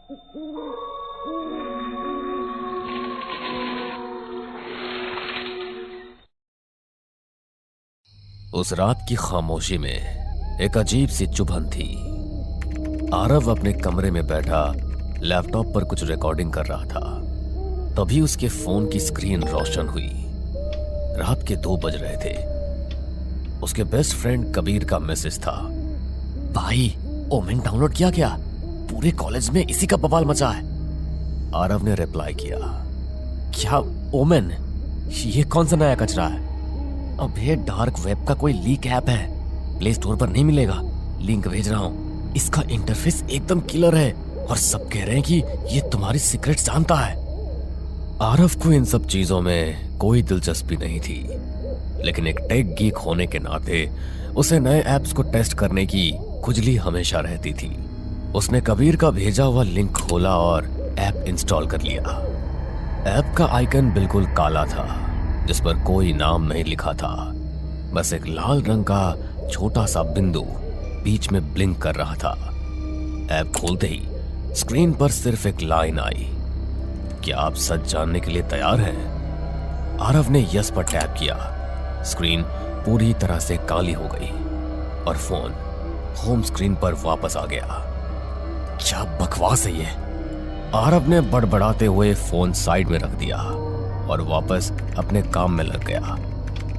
उस रात की खामोशी में एक अजीब सी चुभन थी। आरव अपने कमरे में बैठा लैपटॉप पर कुछ रिकॉर्डिंग कर रहा था। तभी उसके फोन की स्क्रीन रोशन हुई। रात के 2 बज रहे थे। उसके बेस्ट फ्रेंड कबीर का मैसेज था। भाई, ओमेन डाउनलोड किया क्या? पूरे कॉलेज में इसी का बवाल मचा है। आरव ने रिप्लाई किया, क्या ओमेन? ये कौन सा नया कचरा है? अबे, डार्क वेब का कोई लीक ऐप है, प्ले स्टोर पर नहीं मिलेगा। लिंक भेज रहा हूँ। इसका इंटरफेस एकदम किलर है और सब कह रहे हैं कि ये तुम्हारी सीक्रेट जानता है। आरव को इन सब चीजों में कोई दिलचस्पी नहीं थी, लेकिन एक टेक गीक होने के नाते उसे नए ऐप्स को टेस्ट करने की खुजली हमेशा रहती थी। उसने कबीर का भेजा हुआ लिंक खोला और ऐप इंस्टॉल कर लिया। ऐप का आइकन बिल्कुल काला था, जिस पर कोई नाम नहीं लिखा था। बस एक लाल रंग का छोटा सा बिंदु बीच में ब्लिंक कर रहा था। ऐप खोलते ही स्क्रीन पर सिर्फ एक लाइन आई, क्या आप सच जानने के लिए तैयार हैं? आरव ने यस पर टैप किया। स्क्रीन पूरी तरह से काली हो गई और फोन होम स्क्रीन पर वापस आ गया। क्या बकवास है ये? आरव ने बड़बड़ाते हुए फोन साइड में रख दिया और वापस अपने काम में लग गया।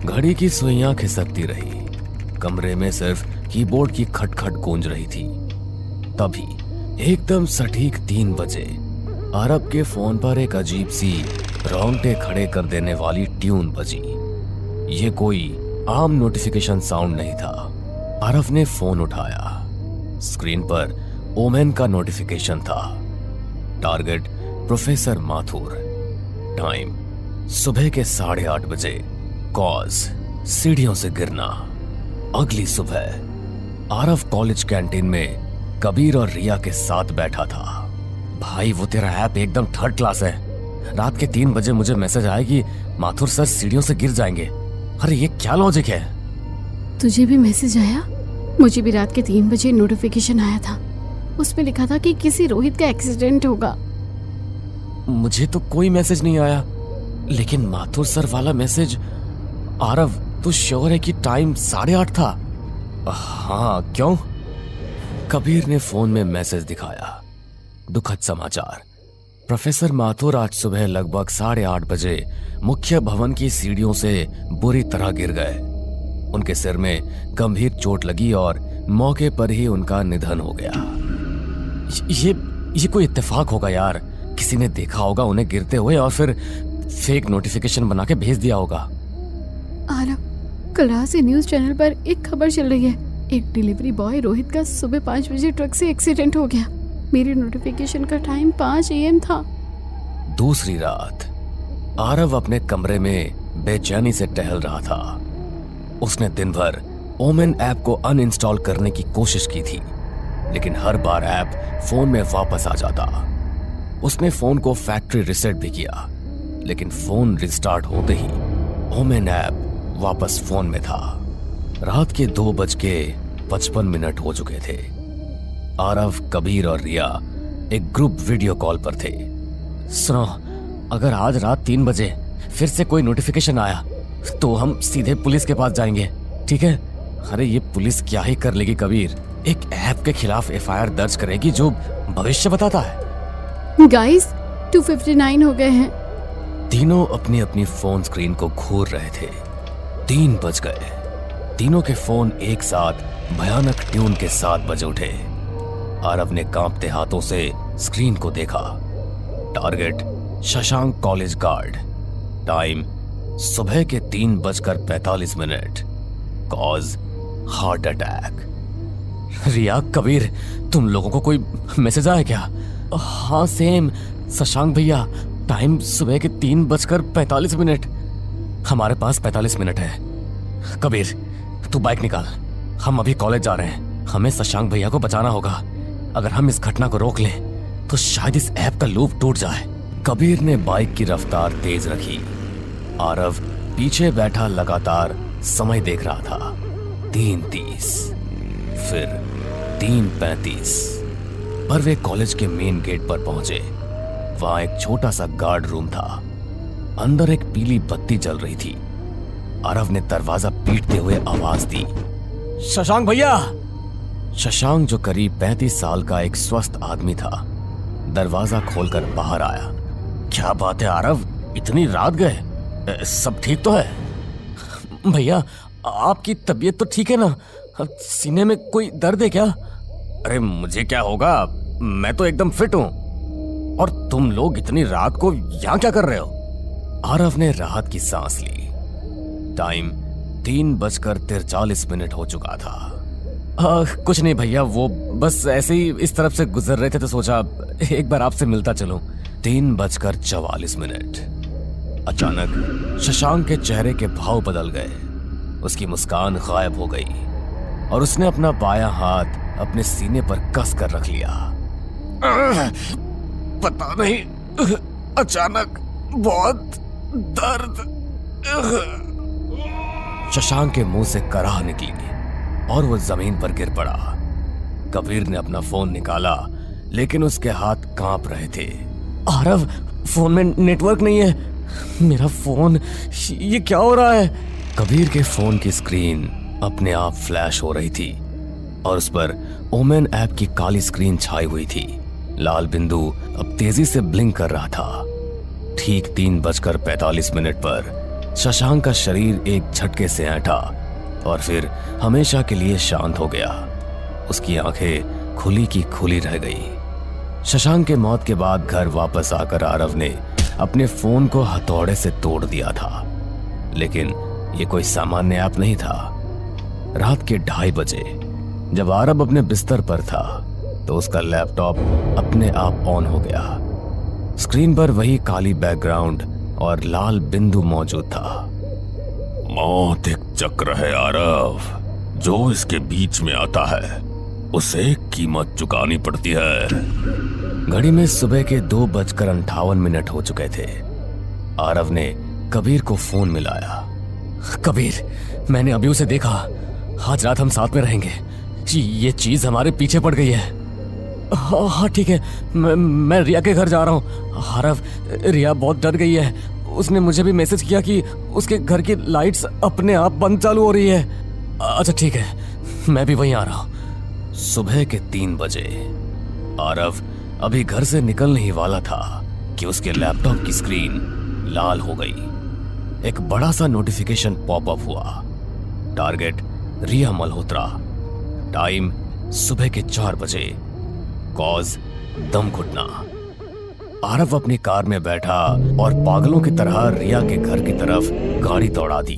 घड़ी की सुइयां खिसकती रही। कमरे में सिर्फ कीबोर्ड की खटखट गूंज रही थी। तभी एकदम सटीक 3 बजे आरव के फोन पर एक अजीब सी रोंगटे खड़े कर देने वाली ट्यून बजी। ये कोई आम नोटिफिकेशन साउंड नहीं था। आरव ने फोन उठाया। स्क्रीन पर ओमेन का नोटिफिकेशन था। Target professor Mathur. टाइम सुबह के 8:30 बजे। कॉज सीढ़ियों से गिरना। अगली सुबह आरव कॉलेज कैंटीन में कबीर और रिया के साथ बैठा था। भाई, वो तेरा ऐप एकदम थर्ड क्लास है। रात के 3 बजे मुझे मैसेज आया कि माथुर सर सीढ़ियों से गिर जाएंगे। अरे ये क्या लॉजिक है? तुझे भी मैसेज आया? मुझे भी रात के 3 बजे नोटिफिकेशन आया था। उसमें लिखा था कि किसी रोहित का एक्सीडेंट होगा। मुझे तो कोई मैसेज नहीं आया, लेकिन माथुर सर वाला मैसेज। आरव, तू श्योर है कि टाइम 8:30 था? हाँ, क्यों? कबीर ने फोन में मैसेज दिखाया। दुखद समाचार, प्रोफेसर माथुर आज सुबह लगभग 8:30 बजे मुख्य भवन की सीढ़ियों से बुरी तरह गिर गए। उनके सिर में गंभीर चोट लगी और मौके पर ही उनका निधन हो गया। ये कोई इत्तेफाक होगा यार। किसी ने देखा होगा उन्हें गिरते हुए और फिर फेक नोटिफिकेशन बना के भेज दिया होगा। आरव, कल रात से न्यूज चैनल पर एक खबर चल रही है। एक डिलीवरी बॉय रोहित का सुबह 5 बजे ट्रक से एक्सीडेंट हो गया। मेरी नोटिफिकेशन का टाइम 5 AM था। दूसरी रात आरव अपने कमरे में बेचैनी से टहल रहा था। उसने दिन भर ओमेन ऐप को अनइंस्टॉल करने की कोशिश की थी, लेकिन हर बार ऐप फोन में वापस आ जाता। उसने फोन को फैक्ट्री रीसेट भी किया, लेकिन फोन रिस्टार्ट होते ही ओमेन ऐप वापस फोन में था। रात के 2:55 हो चुके थे। आरव, कबीर और रिया एक ग्रुप वीडियो कॉल पर थे। सुनो, अगर आज रात 3 बजे फिर से कोई नोटिफिकेशन आया तो हम सीधे पुलिस के पास जाएंगे, ठीक है? अरे ये पुलिस क्या ही कर लेगी कबीर। एक ऐप के खिलाफ FIR दर्ज करेगी जो भविष्य बताता है। गाइस, 2:59 हो गए हैं। तीनों अपनी अपनी फोन स्क्रीन को घूर रहे थे। 3 बज गए। तीनों के फोन एक साथ भयानक ट्यून के साथ बज उठे। आरव ने कांपते हाथों से स्क्रीन को देखा। Target Shashank college guard. Time सुबह के 3:45। Cause heart attack. Riya, Kabir, तुम लोगों को कोई मैसेज आया क्या? हाँ सेम, शशांक भैया। टाइम सुबह के 3:45। हमारे पास 45 मिनट है। कबीर, तू बाइक निकाल, हम अभी कॉलेज जा रहे हैं। हमें शशांक भैया को बचाना होगा। अगर हम इस घटना को रोक लें तो शायद इस ऐप का लूप टूट जाए। कबीर ने बाइक की रफ्तार तेज रखी। आरव पीछे बैठा लगातार समय देख रहा था। 3:30, फिर 3:35। पर वे कॉलेज के मेन गेट पर पहुंचे। वहां एक छोटा सा गार्ड रूम था। अंदर एक पीली बत्ती जल रही थी। आरव ने दरवाजा पीटते हुए आवाज दी, शशांक भैया। शशांक, जो करीब 35 साल का एक स्वस्थ आदमी था, दरवाजा खोलकर बाहर आया। क्या बात है आरव, इतनी रात गए? सब ठीक तो है? भैया, आपकी तबीयत तो ठीक है ना? सीने में कोई दर्द है क्या? अरे मुझे क्या होगा, मैं तो एकदम फिट हूं। और तुम लोग इतनी रात को यहां क्या कर रहे हो? आरव ने राहत की सांस ली। टाइम 3:43 हो चुका था। कुछ नहीं भैया, वो बस ऐसे ही इस तरफ से गुजर रहे थे तो सोचा एक बार आपसे मिलता चलूं। 3:44। अचानक शशांक के चेहरे के भाव बदल गए। उसकी मुस्कान गायब हो गई और उसने अपना बायां हाथ अपने सीने पर कस कर रख लिया। पता नहीं, अचानक बहुत दर्द। शशांक के मुंह से कराह निकली और वो जमीन पर गिर पड़ा। कबीर ने अपना फोन निकाला, लेकिन उसके हाथ कांप रहे थे। आरव, फोन में नेटवर्क नहीं है। मेरा फोन, ये क्या हो रहा है? कबीर के फोन की स्क्रीन अपने आप फ्लैश हो रही थी और उस पर ओमेन ऐप की काली स्क्रीन छाई हुई थी। लाल बिंदु अब तेजी से ब्लिंक कर रहा था। ठीक 3:45 पर शशांक का शरीर एक झटके से ऐंठा और फिर हमेशा के लिए शांत हो गया। उसकी आंखें खुली की खुली रह गई। शशांक के मौत के बाद घर वापस आकर आरव ने अपने फोन को हथौड़े से तोड़ दिया था, लेकिन ये कोई सामान्य ऐप नहीं था। रात के 2:30 बजे जब आरव अपने बिस्तर पर था तो उसका लैपटॉप अपने आप ऑन हो गया। स्क्रीन पर वही काली बैकग्राउंड और लाल बिंदु मौजूद था। मौत एक चक्र है आरव, जो इसके बीच में आता है उसे कीमत चुकानी पड़ती है। घड़ी में सुबह के 2:58 हो चुके थे। आरव ने कबीर को फोन मिलाया। कबीर, मैंने अभी उसे देखा। आज रात हम साथ में रहेंगे। ये चीज हमारे पीछे पड़ गई है। हाँ ठीक है, मैं रिया के घर जा रहा हूँ। आरव, रिया बहुत डर गई है। उसने मुझे भी मैसेज किया कि उसके घर की लाइट्स अपने आप बंद चालू हो रही है। अच्छा ठीक है, मैं भी वहीं आ रहा हूँ। सुबह के 3 बजे आरव अभी घर से निकलने ही वाला था कि उसके लैपटॉप की स्क्रीन लाल हो गई। एक बड़ा सा नोटिफिकेशन पॉपअप हुआ। टारगेट रिया मल्होत्रा। टाइम सुबह के 4 बजे। कॉज दम घुटना। आरव अपनी कार में बैठा और पागलों की तरह रिया के घर की तरफ गाड़ी दौड़ा दी।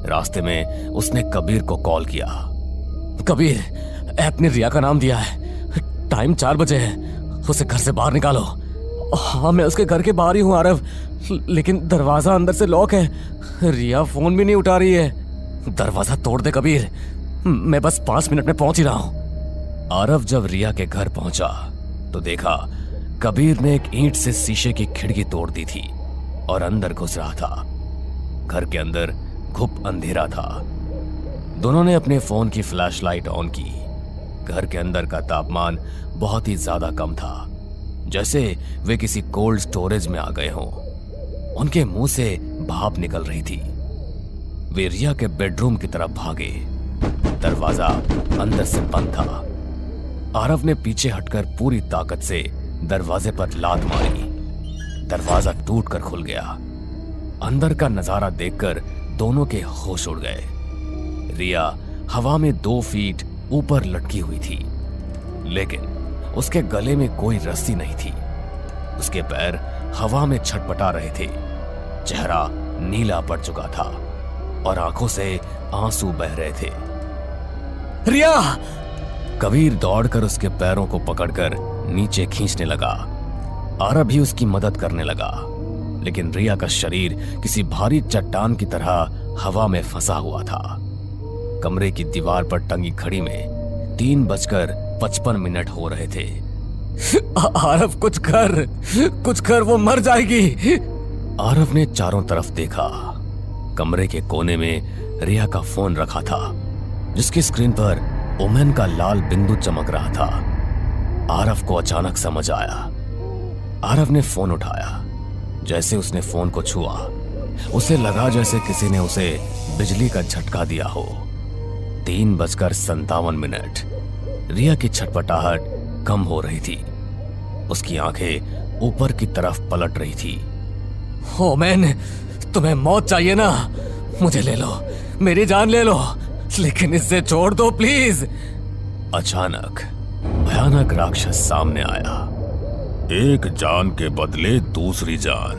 रास्ते में उसने कबीर को कॉल किया। कबीर, ऐप ने रिया का नाम दिया है। टाइम 4 बजे है, उसे घर से बाहर निकालो। हाँ, मैं उसके घर के बाहर ही हूँ आरव, लेकिन दरवाजा अंदर से लॉक है। रिया फोन भी नहीं उठा रही है। दरवाजा तोड़ दे कबीर, मैं बस 5 मिनट में पहुंच ही रहा हूँ। आरव जब रिया के घर पहुंचा तो देखा कबीर ने एक ईंट से शीशे की खिड़की तोड़ दी थी और अंदर घुस रहा था। घर के अंदर घुप अंधेरा था। दोनों ने अपने फोन की फ्लैशलाइट ऑन की। घर के अंदर का तापमान बहुत ही ज्यादा कम था, जैसे वे किसी कोल्ड स्टोरेज में आ गए हों। उनके मुंह से भाप निकल रही थी। वे रिया के बेडरूम की तरफ भागे। दरवाजा अंदर से बंद था। आरव ने पीछे हटकर पूरी ताकत से दरवाजे पर लात मारी। दरवाजा टूटकर खुल गया। अंदर का नजारा देखकर दोनों के होश उड़ गए। रिया हवा में 2 फीट ऊपर लटकी हुई थी, लेकिन उसके गले में कोई रस्सी नहीं थी। उसके पैर हवा में छटपटा रहे थे। चेहरा नीला पड़ चुका था और आंखों से आंसू बह रहे थे। रिया! कबीर दौड़कर उसके पैरों को पकड़कर नीचे खींचने लगा। आरव भी उसकी मदद करने लगा, लेकिन रिया का शरीर किसी भारी चट्टान की तरह हवा में फंसा हुआ था। कमरे की दीवार पर टंगी घड़ी में 3:55 हो रहे थे। आरव, कुछ कर, वो मर जाएगी। आरव ने चारों तरफ देखा। कमरे के कोने में रिया का फोन रखा था, जिसकी स्क्रीन पर ओमेन का लाल बिंदु चमक रहा था। आरव को अचानक समझ आया। आरव ने फोन उठाया। जैसे उसने फोन को छुआ, उसे लगा जैसे किसी ने उसे बिजली का झटका दिया हो। 3:57 रिया की छटपटाहट कम हो रही थी। उसकी आंखें ऊपर की तरफ पलट रही थी। ओमेन, तुम्हें मौत चाहिए ना? मुझे ले लो, मेरी जान ले लो, लेकिन इससे छोड़ दो प्लीज। अचानक भयानक राक्षस सामने आया। एक जान के बदले दूसरी जान,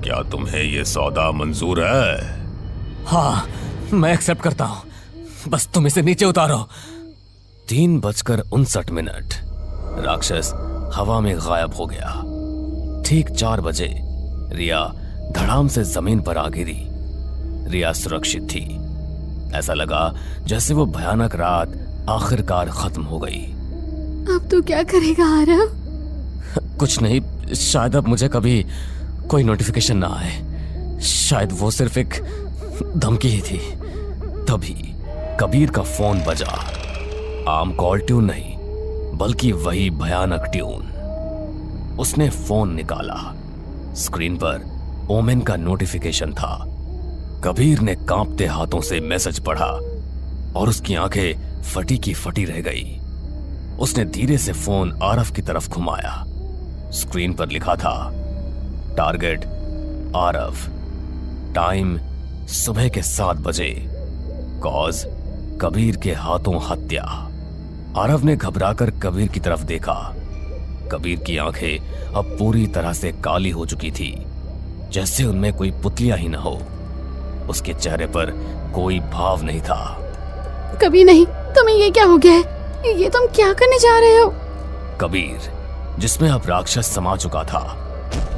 क्या तुम्हें यह सौदा मंजूर है? हाँ, मैं एक्सेप्ट करता हूं, बस तुम इसे नीचे उतारो। 3:59 राक्षस हवा में गायब हो गया। ठीक 4 बजे रिया धड़ाम से जमीन पर आ गिरी। रिया सुरक्षित थी। ऐसा लगा जैसे वो भयानक रात आखिरकार खत्म हो गई। अब तू क्या करेगा आरव? कुछ नहीं, शायद अब मुझे कभी कोई नोटिफिकेशन ना आए। शायद वो सिर्फ एक धमकी ही थी। तभी कबीर का फोन बजा। आम कॉल ट्यून नहीं, बल्कि वही भयानक ट्यून। उसने फोन निकाला। स्क्रीन पर ओमेन का नोटिफिकेशन था। कबीर ने कांपते हाथों से मैसेज पढ़ा और उसकी आंखें फटी की फटी रह गई। उसने धीरे से फोन आरव की तरफ घुमाया। स्क्रीन पर लिखा था, टारगेट आरव, टाइम सुबह के 7 बजे, कॉज कबीर के हाथों हत्या। आरव ने घबराकर कबीर की तरफ देखा। कबीर की आंखें अब पूरी तरह से काली हो चुकी थी, जैसे उनमें कोई पुतलियां ही न हो। उसके चेहरे पर कोई भाव नहीं था। कभी नहीं, तुम्हें ये क्या हो गया है? ये तुम क्या करने जा रहे हो? कबीर, जिसमें अब राक्षस समा चुका था,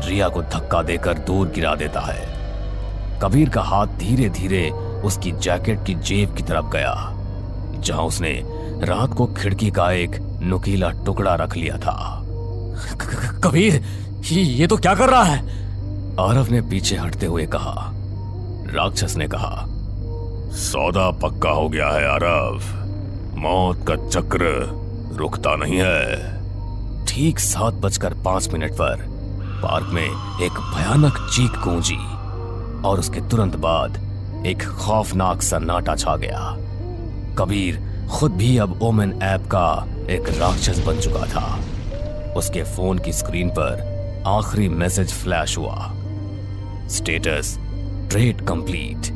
रिया को धक्का देकर दूर गिरा देता है। कबीर का हाथ धीरे धीरे उसकी जैकेट की जेब की तरफ गया, जहां उसने रात को खिड़की का एक नुकीला टुकड़ा रख लिया था। कबीर, ये तो क्या कर रहा है? आरव ने पीछे हटते हुए कहा। राक्षस ने कहा, सौदा पक्का हो गया है आरव, मौत का चक्र रुकता नहीं है। ठीक 7:05 पर पार्क में एक भयानक चीख गूंजी और उसके तुरंत बाद एक खौफनाक सन्नाटा छा गया। कबीर खुद भी अब ओमेन ऐप का एक राक्षस बन चुका था। उसके फोन की स्क्रीन पर आखिरी मैसेज फ्लैश हुआ, status trade complete,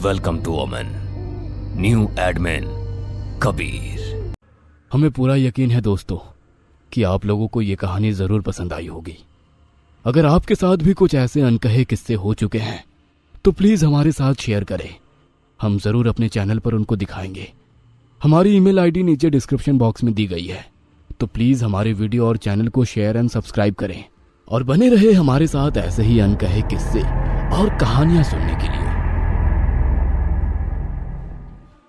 welcome to Omen, new admin Kabir. हमें पूरा यकीन है दोस्तों कि आप लोगों को ये कहानी जरूर पसंद आई होगी। अगर आपके साथ भी कुछ ऐसे अनकहे किस्से हो चुके हैं तो प्लीज हमारे साथ शेयर करें। हम जरूर अपने चैनल पर उनको दिखाएंगे। हमारी ईमेल आईडी नीचे डिस्क्रिप्शन बॉक्स में दी गई है, तो प्लीज हमारे वीडियो और चैनल को शेयर एंड सब्सक्राइब करें और बने रहे हमारे साथ ऐसे ही अनकहे किस्से और कहानियां सुनने के लिए।